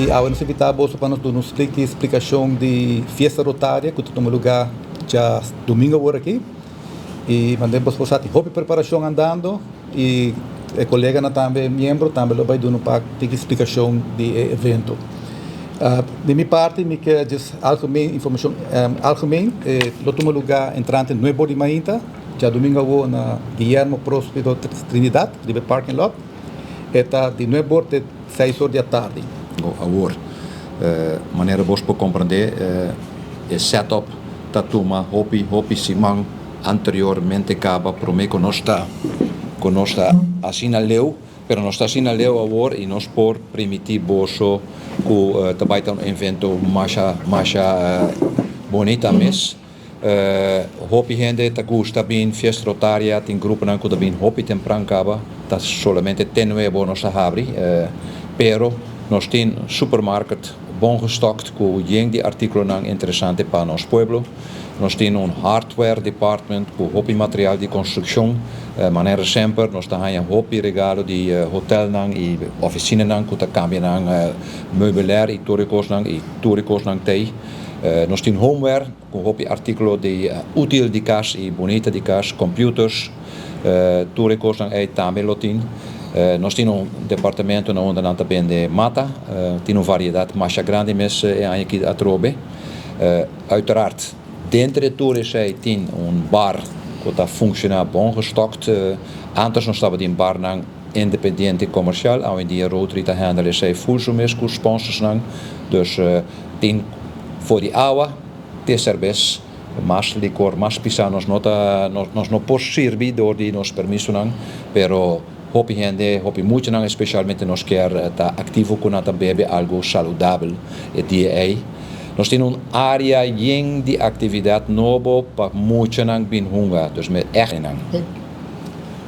E ao nos invitar bolsa para nos dar uma explicação de fiesta rotária que toma lugar já domingo agora aqui. E mandamos para a roupa preparação andando e o colega também membro também vai dar uma explicação de evento. De minha parte, me quer dizer algemeen informação algemeen. Toma lugar entrante no Ebor de Mainta, já domingo agora na Guillermo Próspero Trinidad, de parking lot. Eta de Ebor de 6 horas da tarde. Agora, maneira vos para compreender, é setup da turma, hopi simang anteriormente acaba por mim que nós está assim na leu, pero nós está assim na leu agora e nós por primitivo so que também tá um evento mais bonita mesmo. Hopi gente tá gusta bem fiesta rotária, tem grupo não que bem hopi temprano acaba, tá solamente tenuevo nós abre, pero nós tem supermarket bom gestokt com de artículos interessante para nosso pueblo. Nós temos hardware department com hopi material de construção, maneira sempre nós temos hopi regalo de hotel e oficina que tá cambia meubilair e turicos tei. Nós temos homeware com hopi artículo de útil de casa e bonita de casa, computers, turicos também lotin. Nós temos departamento onde nós também de mata, temos variedade mais grande, mas aqui a trobe. Uiteraard, dentro de tudo isso tem bar que está funcionando bom gestokt. Antes nós estava em bar independente comercial, hoje em dia Rotary está handelen zij fullsumes com sponsors dus tem voor die água, tem cerveja, mais licor, mais pizza nós não podemos servir door die nos permisso pero hopi gente, hopi muito especialmente nós quer estar ativo com nós beber algo saudável e dia nós temos área de atividade nova para muito bem hunger, dus met echt não.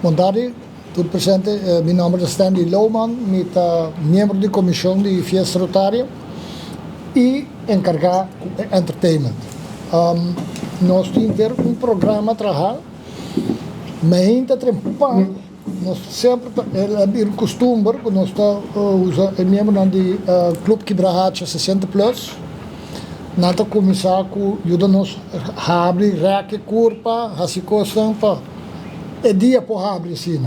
Mondari, tudo presente, meu nome é Stanley Lohman, sou membro da comissão de Fiesta Rotária e encarregado de entertainment. Nós temos programa a trabalhar, mas ainda trempando. Nós sempre é costume que nós é membro do Clube Quebra-Racha 60+. Nós começar com ajuda-nos a abrir reque curva, assim para é dia para abrir assim.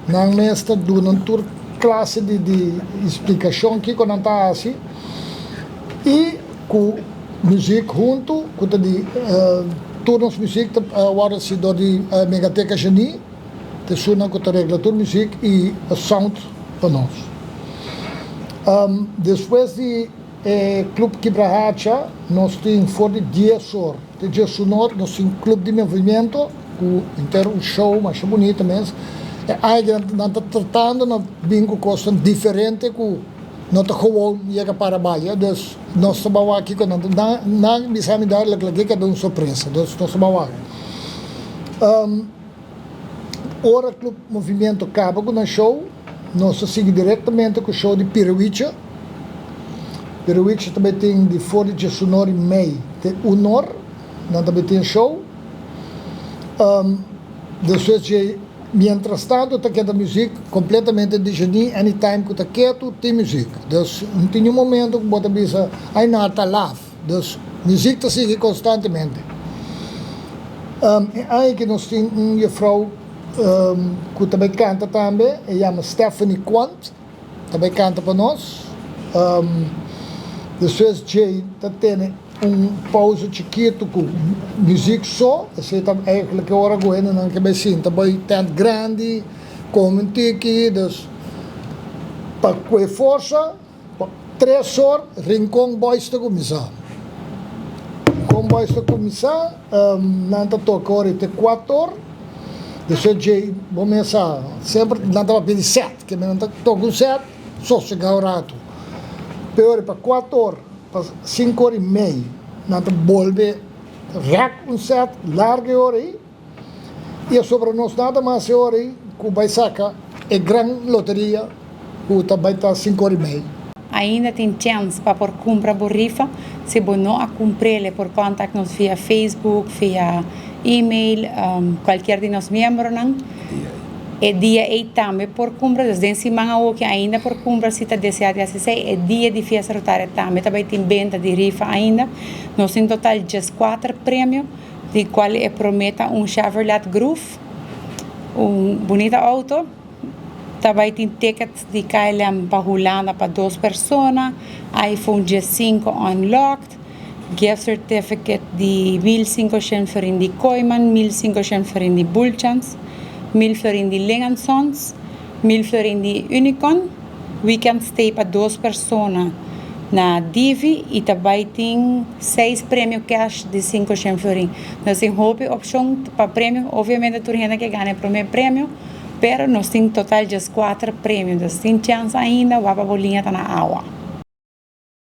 Nós nesta durante toda classe de explicação que quando está assim e com música junto, com de turnos música agora se do de Megateca Geni, te suena com a regulator música e a sound para nós. Depois de Clube Quebra-Racha, nós temos fora de dia sonoro. De dia sonoro, nós temos clube de movimento, com um show mais bonito mesmo. Aí nós estamos tratando de bingo coisa diferente com não está gewoon chega para baixo. Dus nós estamos aqui com não me sabe dar que é uma surpresa. Dus nós estamos aqui. Ora clube movimento acaba com o show, nós seguimos diretamente com o show de Piruicha. Piruicha também tem de fora de sonoro em meio, tem Honor, nós também tem show. Depois mientras tanto, está aqui a música completamente de geni, anytime que está quieto, tem música. Dus não tem um momento que você pensa, ai não, está lá. Dus música está seguindo constantemente. Aí que nós temos uma vrouw que também canta também, ela chama Stephanie Quant, também canta para nós. Depois Jay tem pausa chiquito com música só, assim também que hora goiana não que bem sim, também tem grande, como aqui, dus para com força, 3 horas Rincón Boys está começar. Rincón Boys está começar, não está toca hora até 4 horas. Depois Jay começa sempre não estava pedindo 7, que não está toca 7, só chegar o rato. Pior para 4 horas, para 5 horas e meia, nós volve rack set, larga hora aí, e sobre nós nada mais hora aí, que vai sacar é grande loteria, que também está 5 horas e meia. Ainda tem chance para por comprar borrifa, se você não a comprar por contato-nos via Facebook, via e-mail, qualquer de nós membros, é dia e também por cumpra, desde semana o que ainda por cumpra, se está 17 a 16, é dia de fiesta rotária também, também tem venda de rifa ainda. Nós em total 4 prêmios, de qual prometa Chevrolet Groove, bonita auto. Também tem tickets de KLM para Holanda para 2 pessoas, iPhone 15 unlocked, gift certificate de 1.500 florin de Koiman, 1.500 florin de Bulchans, 1.000 florin de Lang & Sons, 1.000 florin de Unicon, weekend stay para 2 pessoas na Divi e também tem 6 prêmios cash de 500 florin. Nós temos opção para prêmio, obviamente tu gente que ganha o primeiro prêmio, pero nós temos total de 4 prêmios, nós temos chance ainda, o bolinha está na água.